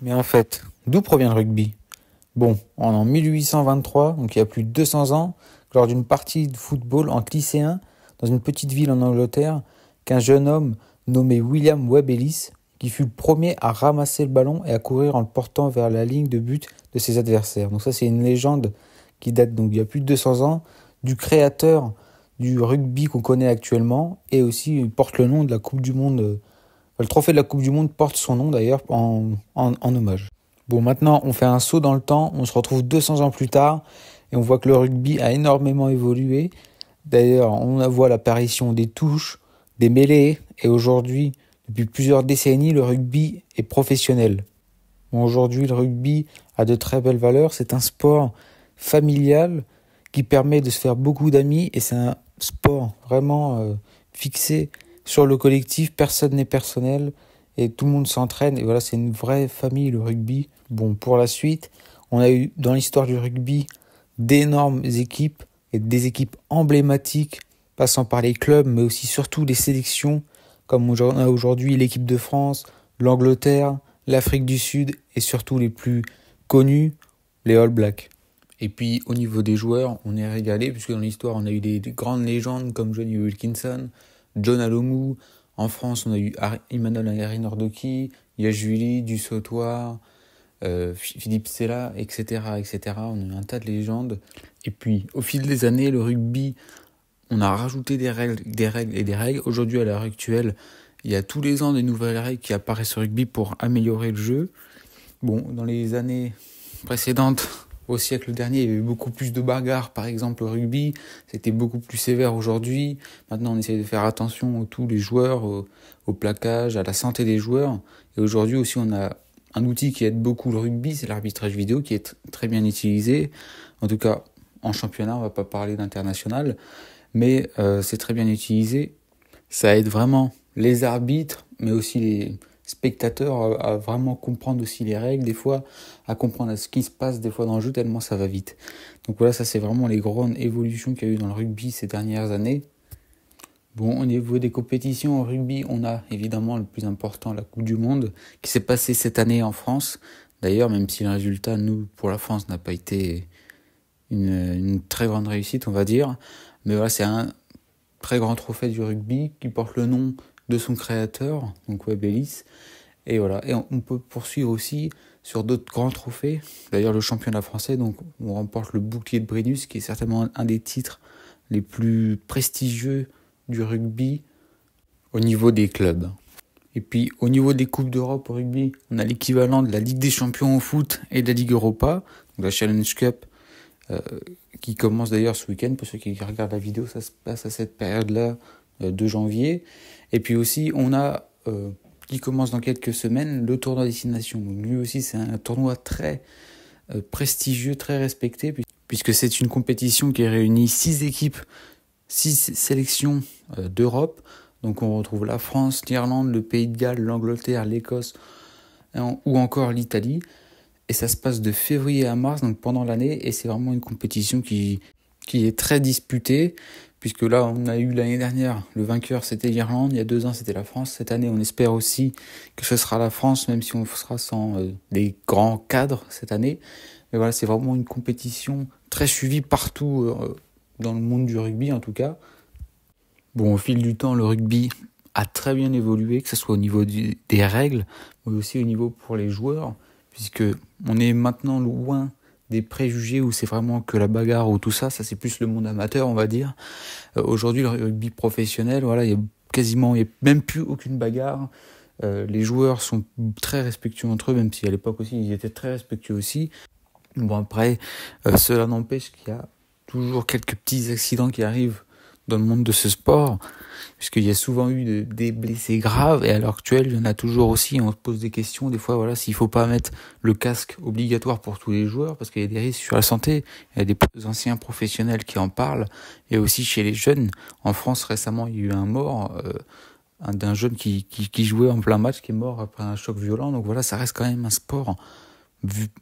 Mais en fait, d'où provient le rugby? Bon, en 1823, donc il y a plus de 200 ans, lors d'une partie de football entre lycéens dans une petite ville en Angleterre, qu'un jeune homme nommé William Webb Ellis, qui fut le premier à ramasser le ballon et à courir en le portant vers la ligne de but de ses adversaires. Donc ça, c'est une légende qui date donc il y a plus de 200 ans du créateur du rugby qu'on connaît actuellement, et aussi il porte le nom de la Coupe du Monde. Le trophée de la Coupe du Monde porte son nom d'ailleurs en hommage. Bon, maintenant on fait un saut dans le temps, on se retrouve 200 ans plus tard et on voit que le rugby a énormément évolué. D'ailleurs, on voit l'apparition des touches, des mêlées, et aujourd'hui, depuis plusieurs décennies, le rugby est professionnel. Bon, aujourd'hui, le rugby a de très belles valeurs, c'est un sport familial qui permet de se faire beaucoup d'amis, et c'est un sport vraiment fixé sur le collectif, personne n'est personnel et tout le monde s'entraîne, et voilà, c'est une vraie famille, le rugby. Bon, pour la suite, on a eu dans l'histoire du rugby d'énormes équipes et des équipes emblématiques, passant par les clubs, mais aussi surtout les sélections, comme on a aujourd'hui l'équipe de France, l'Angleterre, l'Afrique du Sud et surtout les plus connus, les All Blacks. Et puis au niveau des joueurs, on est régalé, puisque dans l'histoire, on a eu des grandes légendes comme Johnny Wilkinson, John Alomou. En France, on a eu Emmanuel Henry-Nordoki, Yajuli, Du Sautoir, Philippe Sella, etc., etc. On a eu un tas de légendes. Et puis, au fil des années, le rugby, on a rajouté des règles et des règles. Aujourd'hui, à l'heure actuelle, il y a tous les ans des nouvelles règles qui apparaissent au rugby pour améliorer le jeu. Bon, dans les années précédentes, au siècle dernier, il y avait eu beaucoup plus de bagarres, par exemple au rugby. C'était beaucoup plus sévère aujourd'hui. Maintenant, on essaie de faire attention à tous les joueurs, au plaquage, à la santé des joueurs. Et aujourd'hui aussi, on a un outil qui aide beaucoup le rugby, c'est l'arbitrage vidéo, qui est très bien utilisé. En tout cas, en championnat, on va pas parler d'international, mais c'est très bien utilisé. Ça aide vraiment les arbitres, mais aussi les spectateurs à vraiment comprendre aussi les règles, des fois, à comprendre ce qui se passe des fois dans le jeu, tellement ça va vite. Donc voilà, ça c'est vraiment les grandes évolutions qu'il y a eu dans le rugby ces dernières années. Bon, au niveau des compétitions au rugby, on a évidemment le plus important, la Coupe du Monde, qui s'est passée cette année en France. D'ailleurs, même si le résultat, nous, pour la France, n'a pas été une très grande réussite, on va dire. Mais voilà, c'est un très grand trophée du rugby qui porte le nom de son créateur, donc Webb Ellis. Et voilà, et on peut poursuivre aussi sur d'autres grands trophées. D'ailleurs, le championnat français, donc on remporte le bouclier de Brennus, qui est certainement un des titres les plus prestigieux du rugby au niveau des clubs. Et puis au niveau des Coupes d'Europe au rugby, on a l'équivalent de la Ligue des Champions au foot et de la Ligue Europa, donc la Challenge Cup, qui commence d'ailleurs ce week-end. Pour ceux qui regardent la vidéo, ça se passe à cette période-là de janvier. Et puis aussi, on a, qui commence dans quelques semaines, le tournoi Destination. Donc lui aussi, c'est un tournoi très prestigieux, très respecté, puisque c'est une compétition qui réunit 6 équipes, 6 sélections d'Europe. Donc on retrouve la France, l'Irlande, le Pays de Galles, l'Angleterre, l'Écosse ou encore l'Italie. Et ça se passe de février à mars, donc pendant l'année. Et c'est vraiment une compétition qui est très disputée, puisque là on a eu l'année dernière, le vainqueur c'était l'Irlande, il y a 2 ans c'était la France. Cette année on espère aussi que ce sera la France, même si on sera sans des grands cadres cette année. Mais voilà, c'est vraiment une compétition très suivie partout dans le monde du rugby en tout cas. Bon, au fil du temps, le rugby a très bien évolué, que ce soit au niveau des règles, mais aussi au niveau pour les joueurs, puisque on est maintenant loin des préjugés où c'est vraiment que la bagarre ou tout ça, ça c'est plus le monde amateur, on va dire. Aujourd'hui, le rugby professionnel, voilà, il y a même plus aucune bagarre. Les joueurs sont très respectueux entre eux, même si à l'époque aussi, ils étaient très respectueux aussi. Bon, après, cela n'empêche qu'il y a toujours quelques petits accidents qui arrivent dans le monde de ce sport, puisqu'il y a souvent eu des blessés graves, et à l'heure actuelle, il y en a toujours aussi. On se pose des questions, des fois, voilà, s'il faut pas mettre le casque obligatoire pour tous les joueurs, parce qu'il y a des risques sur la santé. Il y a des anciens professionnels qui en parlent, et aussi chez les jeunes. En France, récemment, il y a eu un mort, d'un jeune qui jouait en plein match, qui est mort après un choc violent. Donc voilà, ça reste quand même un sport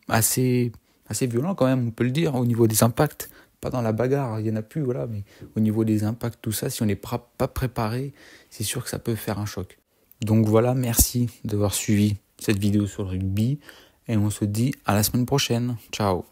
assez violent quand même, on peut le dire, au niveau des impacts. Pas dans la bagarre, il y en a plus, voilà, mais au niveau des impacts, tout ça, si on n'est pas préparé, c'est sûr que ça peut faire un choc. Donc voilà, merci d'avoir suivi cette vidéo sur le rugby. Et on se dit à la semaine prochaine. Ciao.